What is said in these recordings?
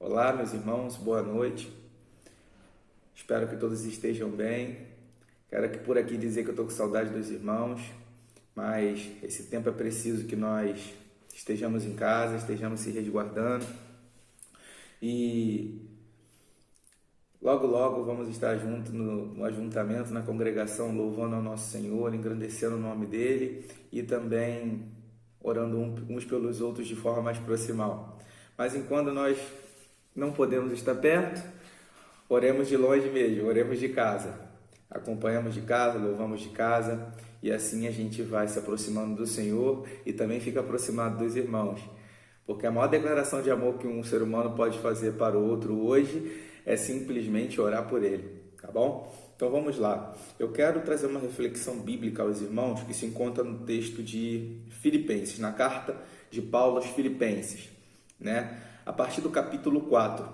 Olá, meus irmãos, boa noite. Espero que todos estejam bem. Quero aqui por aqui dizer que eu estou com saudade dos irmãos, mas esse tempo é preciso que nós estejamos em casa, estejamos se resguardando e logo vamos estar juntos no ajuntamento, na congregação, louvando ao nosso Senhor, engrandecendo o nome dele e também orando uns pelos outros de forma mais proximal. Mas enquanto nós não podemos estar perto, oremos de longe mesmo, oremos de casa. Acompanhamos de casa, louvamos de casa e assim a gente vai se aproximando do Senhor e também fica aproximado dos irmãos. Porque a maior declaração de amor que um ser humano pode fazer para o outro hoje é simplesmente orar por ele, tá bom? Então vamos lá. Eu quero trazer uma reflexão bíblica aos irmãos que se encontra no texto de Filipenses, na carta de Paulo aos Filipenses, né? A partir do capítulo 4.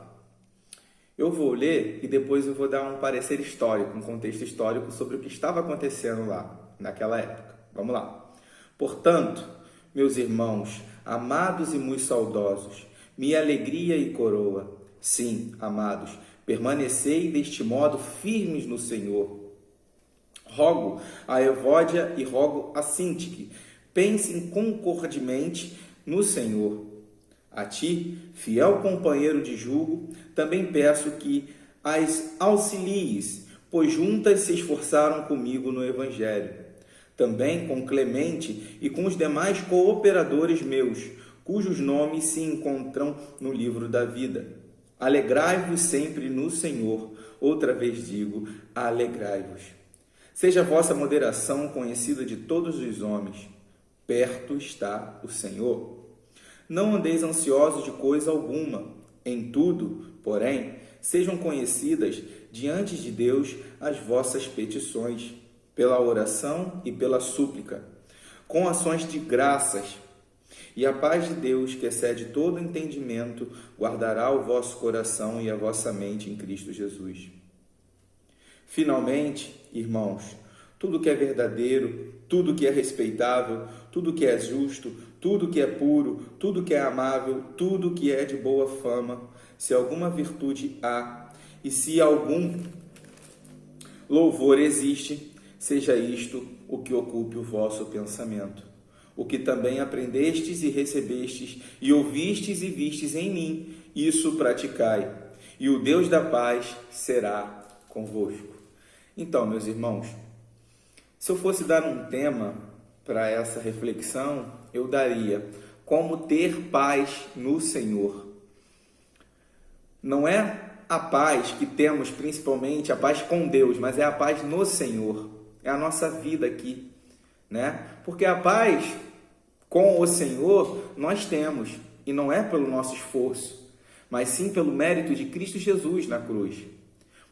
Eu vou ler e depois eu vou dar um parecer histórico, um contexto histórico sobre o que estava acontecendo lá, naquela época. Vamos lá. Portanto, meus irmãos, amados e muito saudosos, minha alegria e coroa, sim, amados, permanecei deste modo firmes no Senhor. Rogo a Evódia e rogo a Sintique, pensem concordemente no Senhor. A ti, fiel companheiro de jugo, também peço que as auxilies, pois juntas se esforçaram comigo no Evangelho. Também com Clemente e com os demais cooperadores meus, cujos nomes se encontram no livro da vida. Alegrai-vos sempre no Senhor. Outra vez digo, alegrai-vos. Seja a vossa moderação conhecida de todos os homens. Perto está o Senhor. Não andeis ansiosos de coisa alguma. Em tudo, porém, sejam conhecidas diante de Deus as vossas petições, pela oração e pela súplica, com ações de graças. E a paz de Deus, que excede todo entendimento, guardará o vosso coração e a vossa mente em Cristo Jesus. Finalmente, irmãos, tudo que é verdadeiro, tudo que é respeitável, tudo que é justo, tudo que é puro, tudo que é amável, tudo que é de boa fama, se alguma virtude há e se algum louvor existe, seja isto o que ocupe o vosso pensamento. O que também aprendestes e recebestes, e ouvistes e vistes em mim, isso praticai, e o Deus da paz será convosco. Então, meus irmãos, se eu fosse dar um tema para essa reflexão, eu daria como ter paz no Senhor. Não é a paz que temos principalmente, a paz com Deus, mas é a paz no Senhor. É a nossa vida aqui, né? Porque a paz com o Senhor nós temos, e não é pelo nosso esforço, mas sim pelo mérito de Cristo Jesus na cruz.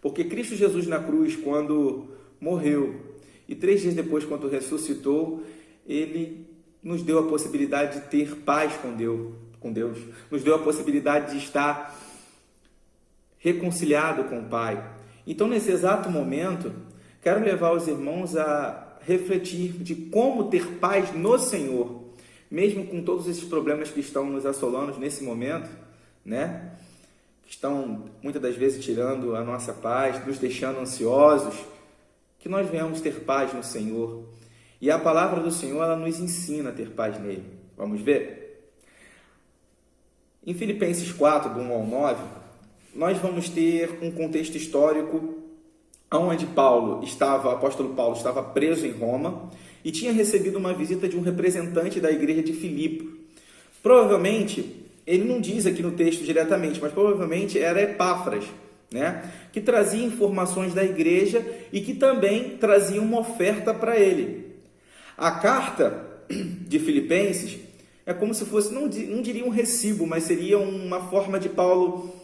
Porque Cristo Jesus na cruz, quando morreu, e 3 dias depois, quando ressuscitou, ele nos deu a possibilidade de ter paz com Deus, nos deu a possibilidade de estar reconciliado com o Pai. Então, nesse exato momento, quero levar os irmãos a refletir de como ter paz no Senhor, mesmo com todos esses problemas que estão nos assolando nesse momento, né? Que estão muitas das vezes tirando a nossa paz, nos deixando ansiosos, que nós venhamos ter paz no Senhor. E a palavra do Senhor, ela nos ensina a ter paz nele. Vamos ver? Em Filipenses 4, do 1 ao 9, nós vamos ter um contexto histórico onde o apóstolo Paulo estava preso em Roma e tinha recebido uma visita de um representante da igreja de Filipe. Provavelmente, ele não diz aqui no texto diretamente, mas provavelmente era Epáfras, né? Que trazia informações da igreja e que também trazia uma oferta para ele. A carta de Filipenses é como se fosse, não diria um recibo, mas seria uma forma de Paulo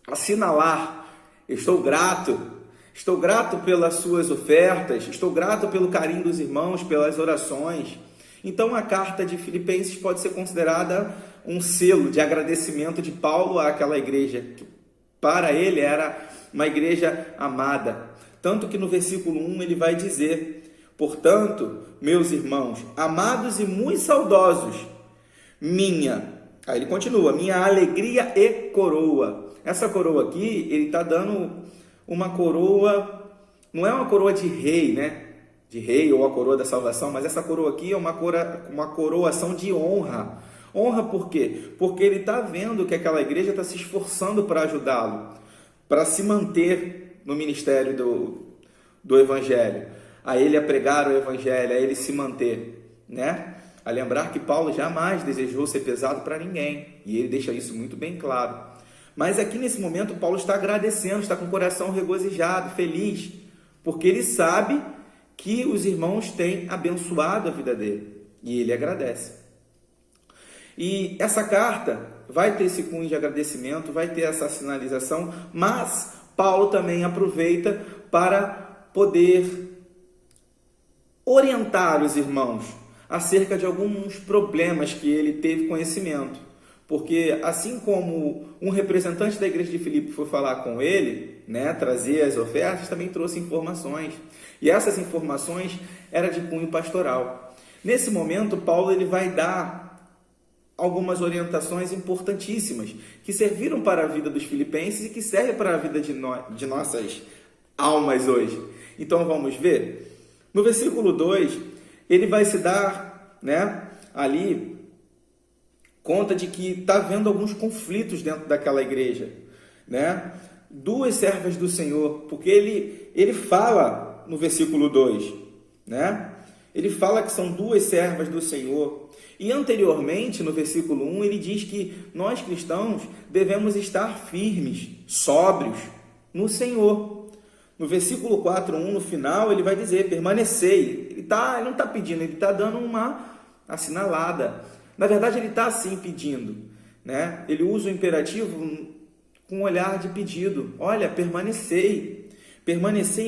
assinalar: estou grato pelas suas ofertas, estou grato pelo carinho dos irmãos, pelas orações. Então a carta de Filipenses pode ser considerada um selo de agradecimento de Paulo àquela igreja, que para ele era uma igreja amada. Tanto que no versículo 1 ele vai dizer: portanto, meus irmãos, amados e muito saudosos, minha Aí ele continua, minha alegria e coroa. Essa coroa aqui, ele está dando uma coroa, não é uma coroa de rei, né? De rei ou a coroa da salvação, mas essa coroa aqui é uma coroação de honra. Honra por quê? Porque ele está vendo que aquela igreja está se esforçando para ajudá-lo, para se manter no ministério do Evangelho, a ele a pregar o Evangelho, a ele se manter, né? A lembrar que Paulo jamais desejou ser pesado para ninguém, e ele deixa isso muito bem claro. Mas aqui nesse momento Paulo está agradecendo, está com o coração regozijado, feliz, porque ele sabe que os irmãos têm abençoado a vida dele, e ele agradece. E essa carta vai ter esse cunho de agradecimento, vai ter essa sinalização, mas Paulo também aproveita para poder orientar os irmãos acerca de alguns problemas que ele teve conhecimento. Porque assim como um representante da igreja de Filipe foi falar com ele, né, trazer as ofertas, também trouxe informações. E essas informações eram de cunho pastoral. Nesse momento, Paulo ele vai dar algumas orientações importantíssimas que serviram para a vida dos filipenses e que servem para a vida de nossas almas hoje. Então vamos ver? No versículo 2, ele vai se dar, né, ali conta de que está havendo alguns conflitos dentro daquela igreja, né? Duas servas do Senhor, porque ele fala no versículo 2, né? Ele fala que são duas servas do Senhor. E anteriormente, no versículo 1, ele diz que nós cristãos devemos estar firmes, sóbrios no Senhor. No versículo 4:1, no final, ele vai dizer, permanecei. Ele não está pedindo, ele está dando uma assinalada. Na verdade, ele está assim pedindo, né? Ele usa o imperativo com um olhar de pedido. Olha, permanecei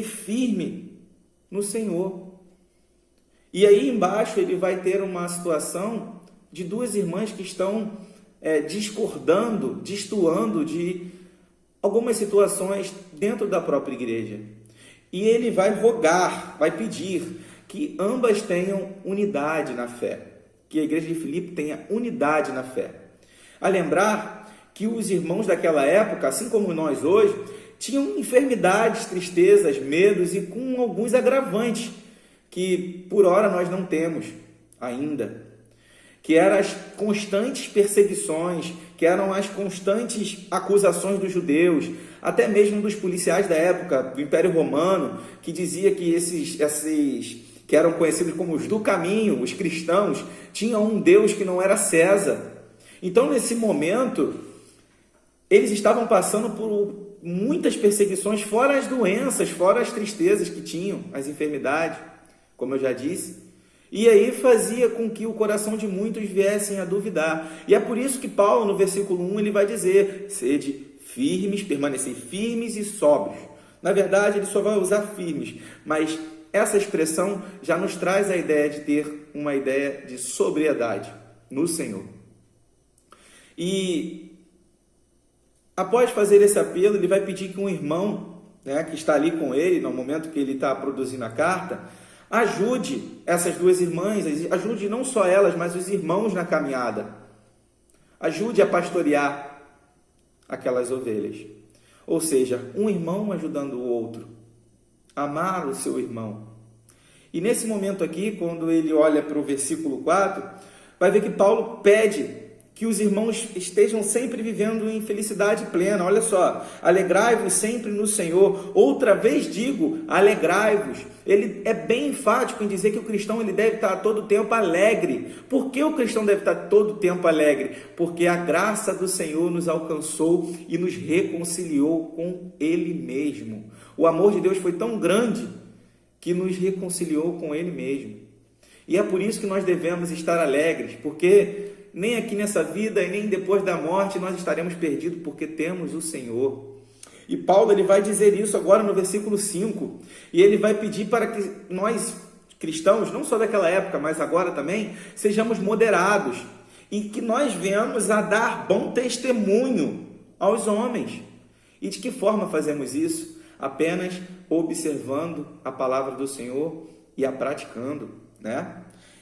firme no Senhor. E aí embaixo ele vai ter uma situação de duas irmãs que estão discordando, destoando de algumas situações dentro da própria igreja. E ele vai rogar, vai pedir que ambas tenham unidade na fé, que a igreja de Filipe tenha unidade na fé. A lembrar que os irmãos daquela época, assim como nós hoje, tinham enfermidades, tristezas, medos e com alguns agravantes que por ora nós não temos ainda, que eram as constantes perseguições, que eram as constantes acusações dos judeus, até mesmo dos policiais da época, do Império Romano, que dizia que esses que eram conhecidos como os do caminho, os cristãos, tinham um Deus que não era César. Então, nesse momento, eles estavam passando por muitas perseguições, fora as doenças, fora as tristezas que tinham, as enfermidades, como eu já disse. E aí fazia com que o coração de muitos viessem a duvidar. E é por isso que Paulo, no versículo 1, ele vai dizer, sede firmes, permanecei firmes e sóbrios. Na verdade, ele só vai usar firmes, mas essa expressão já nos traz a ideia de ter uma ideia de sobriedade no Senhor. E após fazer esse apelo, ele vai pedir que um irmão, né, que está ali com ele, no momento que ele está produzindo a carta, ajude essas duas irmãs, ajude não só elas, mas os irmãos na caminhada. Ajude a pastorear aquelas ovelhas. Ou seja, um irmão ajudando o outro. Amar o seu irmão. E nesse momento aqui, quando ele olha para o versículo 4, vai ver que Paulo pede que os irmãos estejam sempre vivendo em felicidade plena. Olha só, alegrai-vos sempre no Senhor. Outra vez digo, alegrai-vos. Ele é bem enfático em dizer que o cristão ele deve estar todo o tempo alegre. Por que o cristão deve estar todo o tempo alegre? Porque a graça do Senhor nos alcançou e nos reconciliou com Ele mesmo. O amor de Deus foi tão grande que nos reconciliou com Ele mesmo. E é por isso que nós devemos estar alegres, porque nem aqui nessa vida e nem depois da morte nós estaremos perdidos, porque temos o Senhor. E Paulo ele vai dizer isso agora no versículo 5, e ele vai pedir para que nós cristãos, não só daquela época, mas agora também, sejamos moderados, e que nós venhamos a dar bom testemunho aos homens. E de que forma fazemos isso? Apenas observando a palavra do Senhor e a praticando, né?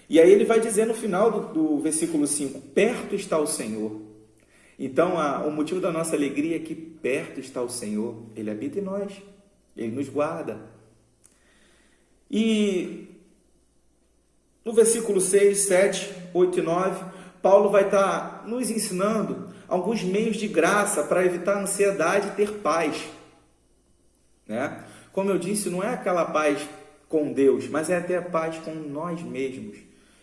E aí ele vai dizer no final do versículo 5, perto está o Senhor. Então, o motivo da nossa alegria é que perto está o Senhor. Ele habita em nós, Ele nos guarda. E no versículo 6, 7, 8 e 9, Paulo vai estar nos ensinando alguns meios de graça para evitar a ansiedade e ter paz. Né? Como eu disse, não é aquela paz com Deus, mas é até a paz com nós mesmos,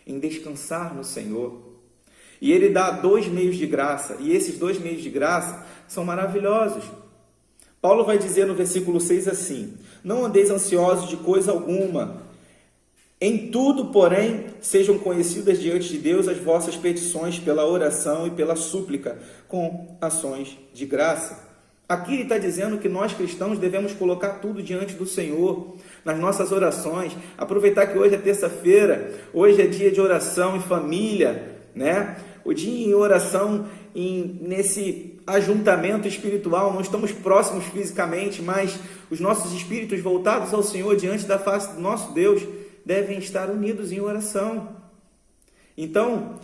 em descansar no Senhor. E ele dá 2 meios de graça, e esses 2 meios de graça são maravilhosos. Paulo vai dizer no versículo 6 assim: não andeis ansiosos de coisa alguma, em tudo, porém, sejam conhecidas diante de Deus as vossas petições pela oração e pela súplica, com ações de graça. Aqui ele está dizendo que nós cristãos devemos colocar tudo diante do Senhor, nas nossas orações, aproveitar que hoje é terça-feira, hoje é dia de oração em família, né? O dia em oração nesse ajuntamento espiritual, não estamos próximos fisicamente, mas os nossos espíritos voltados ao Senhor, diante da face do nosso Deus, devem estar unidos em oração. Então,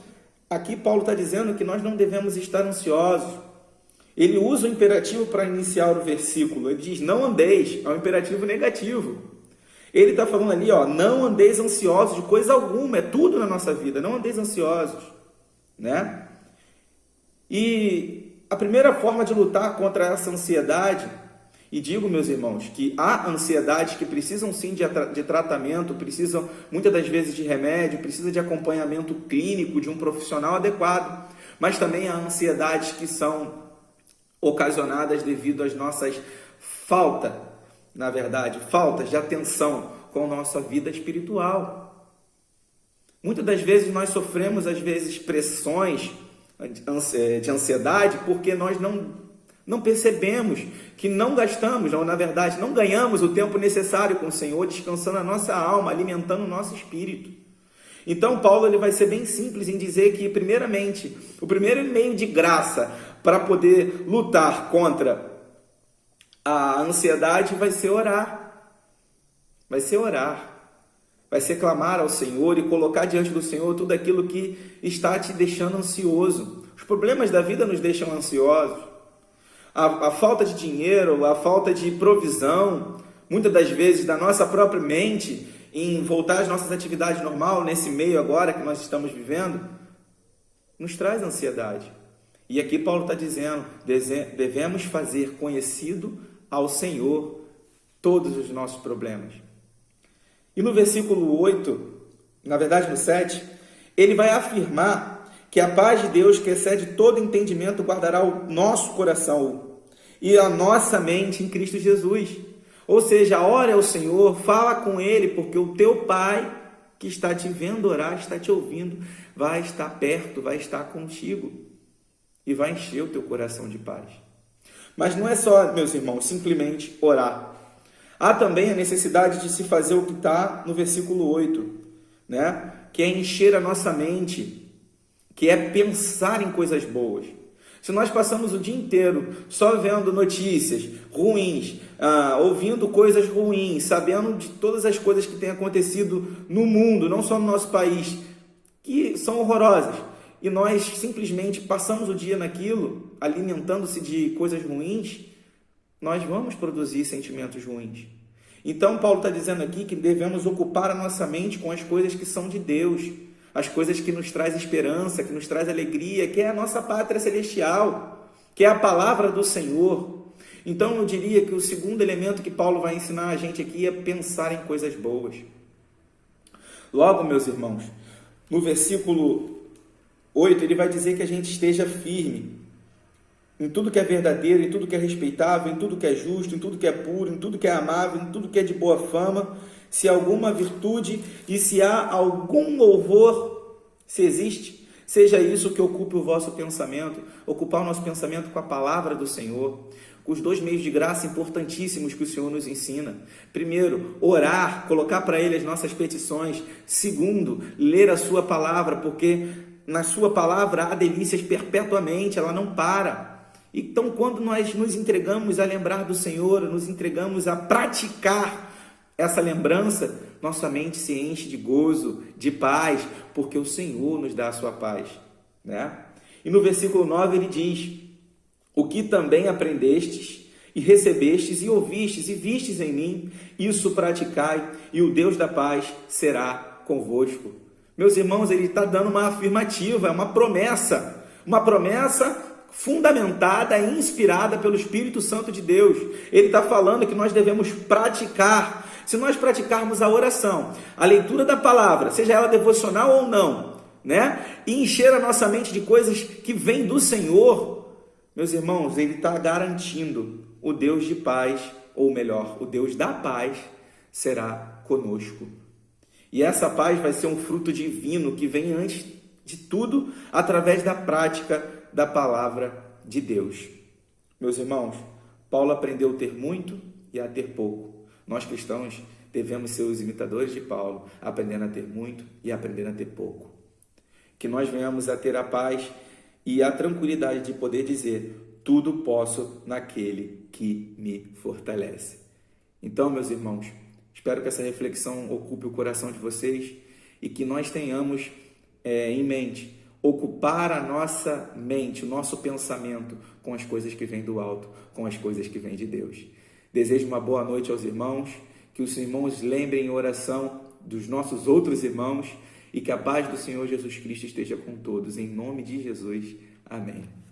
aqui Paulo está dizendo que nós não devemos estar ansiosos. Ele usa o imperativo para iniciar o versículo. Ele diz, não andeis, é um imperativo negativo. Ele está falando ali, não andeis ansiosos de coisa alguma, é tudo na nossa vida, não andeis ansiosos, né? E a primeira forma de lutar contra essa ansiedade, e digo, meus irmãos, que há ansiedades que precisam sim de tratamento, precisam muitas das vezes de remédio, precisa de acompanhamento clínico de um profissional adequado, mas também há ansiedades que são ocasionadas devido às nossas faltas de atenção com a nossa vida espiritual. Muitas das vezes nós sofremos, às vezes, pressões de ansiedade porque nós não percebemos que não gastamos, ou na verdade não ganhamos o tempo necessário com o Senhor, descansando a nossa alma, alimentando o nosso espírito. Então Paulo ele vai ser bem simples em dizer que, primeiramente, o primeiro meio de graça para poder lutar contra a ansiedade vai ser orar. Vai ser orar. Vai ser clamar ao Senhor e colocar diante do Senhor tudo aquilo que está te deixando ansioso. Os problemas da vida nos deixam ansiosos. A falta de dinheiro, a falta de provisão, muitas das vezes da nossa própria mente, em voltar às nossas atividades normais, nesse meio agora que nós estamos vivendo, nos traz ansiedade. E aqui Paulo está dizendo, devemos fazer conhecido ao Senhor todos os nossos problemas. E no versículo 8, na verdade no 7, ele vai afirmar que a paz de Deus, que excede todo entendimento, guardará o nosso coração e a nossa mente em Cristo Jesus. Ou seja, ore ao Senhor, fala com Ele, porque o teu Pai, que está te vendo orar, está te ouvindo, vai estar perto, vai estar contigo e vai encher o teu coração de paz. Mas não é só, meus irmãos, simplesmente orar. Há também a necessidade de se fazer o que está no versículo 8, né? Que é encher a nossa mente, que é pensar em coisas boas. Se nós passamos o dia inteiro só vendo notícias ruins, ouvindo coisas ruins, sabendo de todas as coisas que têm acontecido no mundo, não só no nosso país, que são horrorosas, e nós simplesmente passamos o dia naquilo, alimentando-se de coisas ruins, nós vamos produzir sentimentos ruins. Então Paulo está dizendo aqui que devemos ocupar a nossa mente com as coisas que são de Deus, as coisas que nos traz esperança, que nos traz alegria, que é a nossa pátria celestial, que é a palavra do Senhor. Então eu diria que o segundo elemento que Paulo vai ensinar a gente aqui é pensar em coisas boas. Logo, meus irmãos, no versículo 8, ele vai dizer que a gente esteja firme em tudo que é verdadeiro, em tudo que é respeitável, em tudo que é justo, em tudo que é puro, em tudo que é amável, em tudo que é de boa fama, se há alguma virtude e se há algum louvor, se existe, seja isso que ocupe o vosso pensamento, ocupar o nosso pensamento com a palavra do Senhor, com os 2 meios de graça importantíssimos que o Senhor nos ensina. Primeiro, orar, colocar para Ele as nossas petições. Segundo, ler a sua palavra, porque na sua palavra há delícias perpetuamente, ela não para. Então, quando nós nos entregamos a lembrar do Senhor, nos entregamos a praticar essa lembrança, nossa mente se enche de gozo, de paz, porque o Senhor nos dá a sua paz, né? E no versículo 9 ele diz: o que também aprendestes e recebestes e ouvistes e vistes em mim, isso praticai, e o Deus da paz será convosco. Meus irmãos, ele está dando uma afirmativa, uma promessa fundamentada e inspirada pelo Espírito Santo de Deus. Ele está falando que nós devemos praticar. Se nós praticarmos a oração, a leitura da palavra, seja ela devocional ou não, né? E encher a nossa mente de coisas que vêm do Senhor, meus irmãos, ele está garantindo: o Deus de paz, ou melhor, o Deus da paz será conosco. E essa paz vai ser um fruto divino que vem antes de tudo através da prática da palavra de Deus. Meus irmãos, Paulo aprendeu a ter muito e a ter pouco. Nós cristãos devemos ser os imitadores de Paulo, aprendendo a ter muito e aprendendo a ter pouco. Que nós venhamos a ter a paz e a tranquilidade de poder dizer: tudo posso naquele que me fortalece. Então, meus irmãos, espero que essa reflexão ocupe o coração de vocês e que nós tenhamos em mente ocupar a nossa mente, o nosso pensamento com as coisas que vêm do alto, com as coisas que vêm de Deus. Desejo uma boa noite aos irmãos, que os irmãos lembrem em oração dos nossos outros irmãos e que a paz do Senhor Jesus Cristo esteja com todos. Em nome de Jesus. Amém.